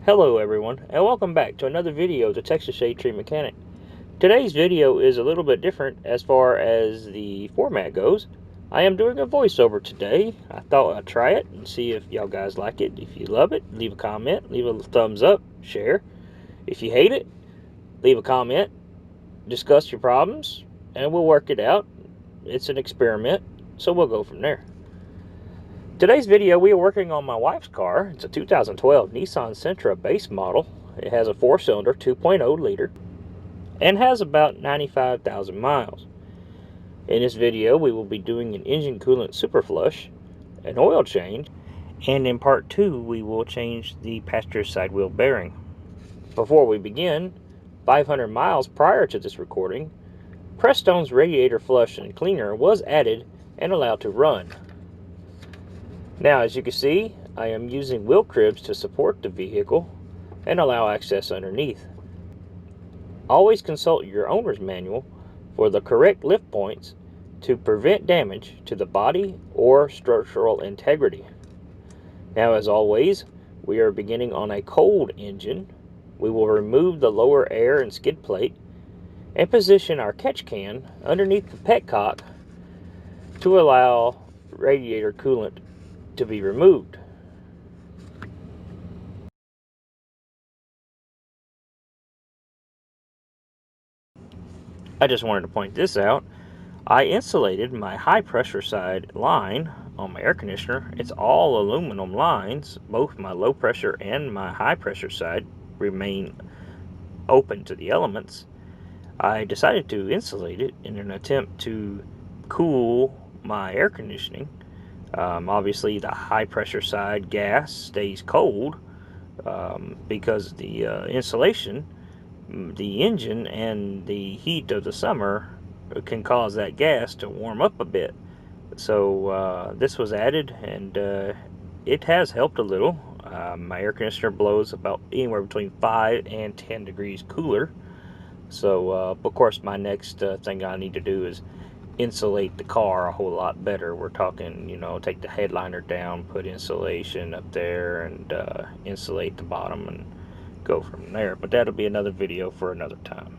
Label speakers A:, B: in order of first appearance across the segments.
A: Hello everyone, and welcome back to another video of the Texas Shade Tree Mechanic. Today's video is a little bit different as far as the format goes. I am doing a voiceover today. I thought I'd try it and see if y'all guys like it. If you love it, leave a comment, leave a thumbs up, share. If you hate it, leave a comment, discuss your problems, and we'll work it out. It's an experiment, so we'll go from there. Today's video, we are working on my wife's car. It's a 2012 Nissan Sentra base model. It has a 4-cylinder 2.0 liter and has about 95,000 miles. In this video, we will be doing an engine coolant super flush, an oil change, and in part 2, we will change the passenger side wheel bearing. Before we begin, 500 miles prior to this recording, Prestone's radiator flush and cleaner was added and allowed to run. Now, as you can see, I am using wheel cribs to support the vehicle and allow access underneath. Always consult your owner's manual for the correct lift points to prevent damage to the body or structural integrity. Now, as always, we are beginning on a cold engine. We will remove the lower air and skid plate and position our catch can underneath the petcock to allow radiator coolant to be removed. I just wanted to point this out. I insulated my high pressure side line on my air conditioner. It's all aluminum lines. Both my low pressure and my high pressure side remain open to the elements. I decided to insulate it in an attempt to cool my air conditioning. Obviously the high pressure side gas stays cold because the insulation, the engine, and the heat of the summer can cause that gas to warm up a bit. So this was added, and it has helped a little. My air conditioner blows about anywhere between 5 and 10 degrees cooler. So of course my next thing I need to do is insulate the car a whole lot better. We're talking, take the headliner down, put insulation up there, and insulate the bottom and go from there. But that'll be another video for another time.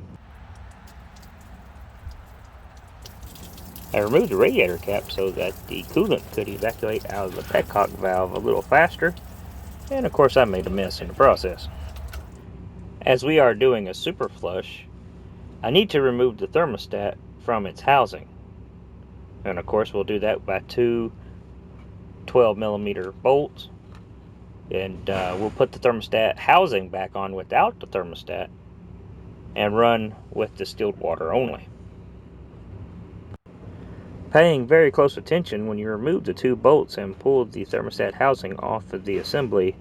A: I removed the radiator cap so that the coolant could evacuate out of the petcock valve a little faster, and of course I made a mess in the process. As we are doing a super flush, I need to remove the thermostat from its housing, and of course we'll do that by two 12mm bolts, and we'll put the thermostat housing back on without the thermostat and run with distilled water only. Paying very close attention, when you remove the two bolts and pull the thermostat housing off of the assembly,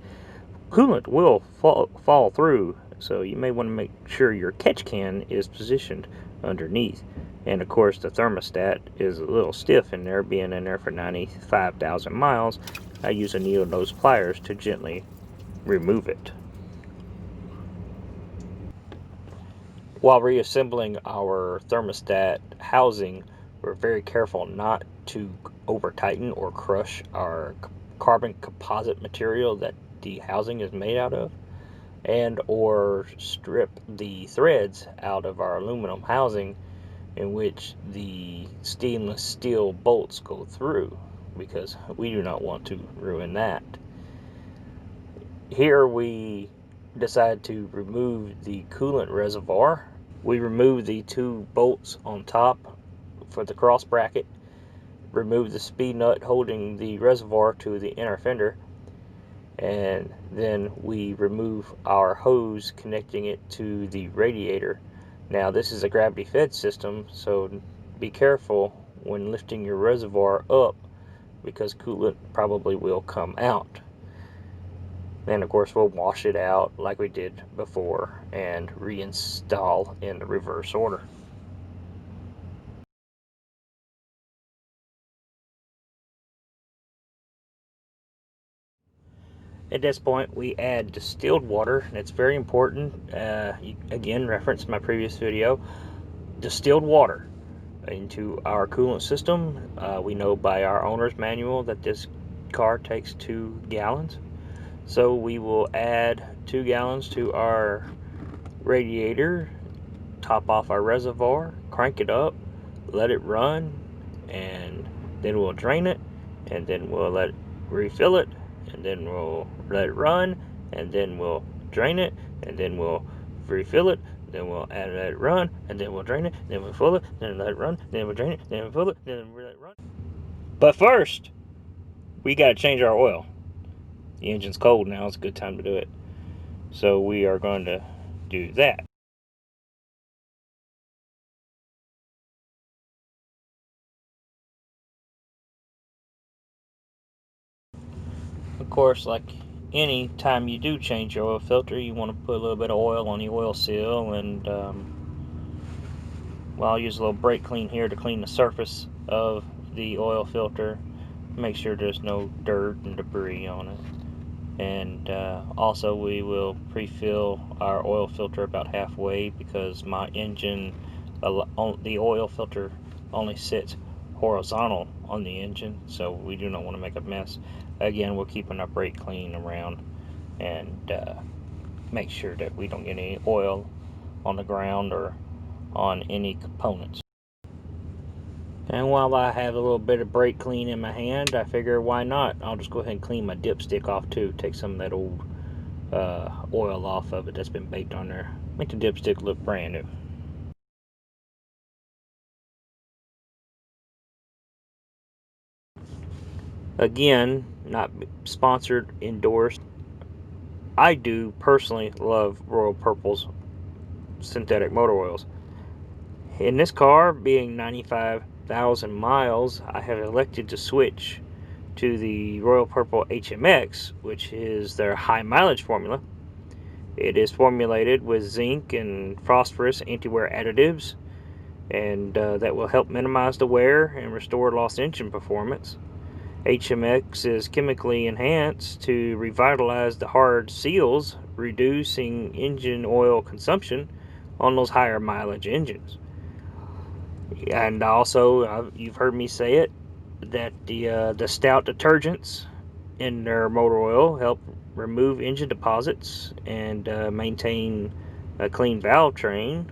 A: coolant will fall through, so you may want to make sure your catch can is positioned underneath. And of course the thermostat is a little stiff in there, being in there for 95,000 miles. I use a needle nose pliers to gently remove it. While reassembling our thermostat housing, we're very careful not to over tighten or crush our carbon composite material that the housing is made out of, and or strip the threads out of our aluminum housing in which the stainless steel bolts go through, because we do not want to ruin that. Here we decide to remove the coolant reservoir. We remove the two bolts on top for the cross bracket, remove the speed nut holding the reservoir to the inner fender, and then we remove our hose connecting it to the radiator. Now this is a gravity fed system, so be careful when lifting your reservoir up, because coolant probably will come out. Then of course we'll wash it out like we did before and reinstall in the reverse order. At this point we add distilled water. It's very important. Again, reference my previous video. Distilled water into our coolant system. We know by our owner's manual that this car takes 2 gallons. So we will add 2 gallons to our radiator, top off our reservoir, crank it up, let it run, and then we'll drain it, and then we'll let it refill it, and then we'll let it run, and then we'll drain it, and then we'll refill it, then we'll let it run, and then we'll drain it, then we'll fill it, then let it run, then we'll drain it, then we'll fill it, then we'll let it run. But first, we got to change our oil. The engine's cold now, it's a good time to do it. So we are going to do that. Of course, like any time you do change your oil filter, you want to put a little bit of oil on the oil seal, and well, I'll use a little brake clean here to clean the surface of the oil filter, make sure there's no dirt and debris on it. And also we will pre-fill our oil filter about halfway, because my engine, the oil filter only sits horizontal on the engine, so we do not want to make a mess. Again, we're keeping our brake clean around, and make sure that we don't get any oil on the ground or on any components. And while I have a little bit of brake clean in my hand, I figure why not? I'll just go ahead and clean my dipstick off too. Take some of that old oil off of it that's been baked on there. Make the dipstick look brand new. Again, not sponsored, endorsed. I do personally love Royal Purple's synthetic motor oils. In this car, being 95,000 miles, I have elected to switch to the Royal Purple HMX, which is their high mileage formula. It is formulated with zinc and phosphorus anti-wear additives, and that will help minimize the wear and restore lost engine performance. HMX is chemically enhanced to revitalize the hard seals, reducing engine oil consumption on those higher mileage engines. And also, you've heard me say it, that the stout detergents in their motor oil help remove engine deposits and maintain a clean valve train.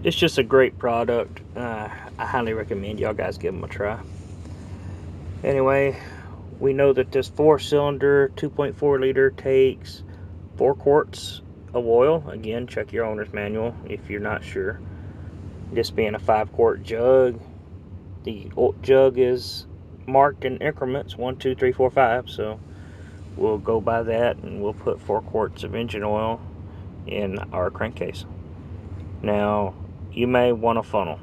A: It's just a great product. I highly recommend y'all guys give them a try. Anyway, we know that this 4-cylinder 2.4 liter takes 4 quarts of oil. Again, check your owner's manual if you're not sure. This being a 5-quart jug, the jug is marked in increments 1, 2, 3, 4, 5. So we'll go by that, and we'll put 4 quarts of engine oil in our crankcase. Now, you may want a funnel.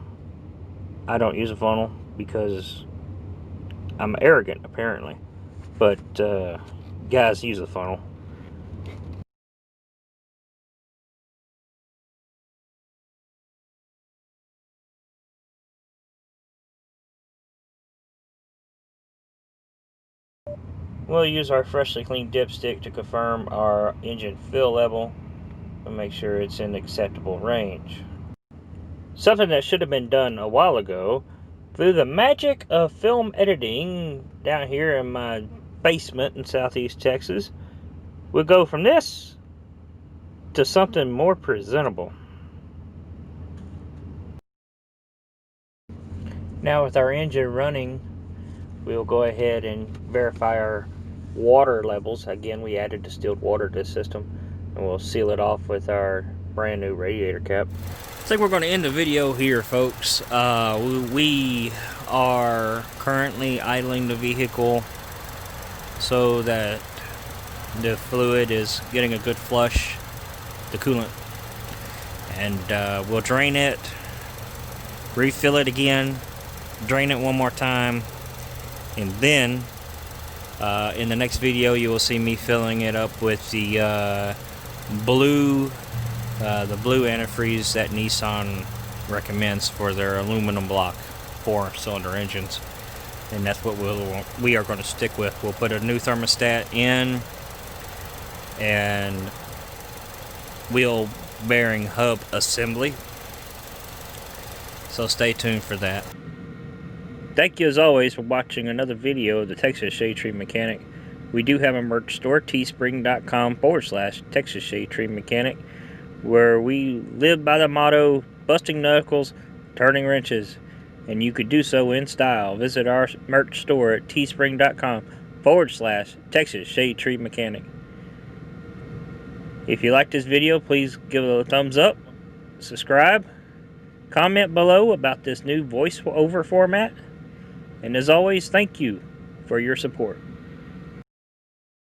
A: I don't use a funnel because I'm arrogant, apparently. But guys use a funnel. We'll use our freshly cleaned dipstick to confirm our engine fill level and make sure it's in acceptable range. Something that should have been done a while ago, through the magic of film editing down here in my basement in Southeast Texas, we'll go from this to something more presentable. Now with our engine running, we'll go ahead and verify our water levels. Again, we added distilled water to the system, and we'll seal it off with our brand new radiator cap. I think we're going to end the video here, folks. We are currently idling the vehicle so that the fluid is getting a good flush, the coolant, and we'll drain it, refill it again, drain it one more time, and then in the next video you will see me filling it up with the blue antifreeze that Nissan recommends for their aluminum block 4-cylinder engines, and that's what we are going to stick with. We'll put a new thermostat in and wheel bearing hub assembly, so stay tuned for that. Thank you as always for watching another video of the Texas Shade Tree Mechanic. We do have a merch store, teespring.com/Texas Shade Tree Mechanic, where we live by the motto, busting knuckles, turning wrenches, and you could do so in style. Visit our merch store at teespring.com/Texas Shade Tree Mechanic. If you like this video, please give it a thumbs up, subscribe, comment below about this new voiceover format, and as always, thank you for your support.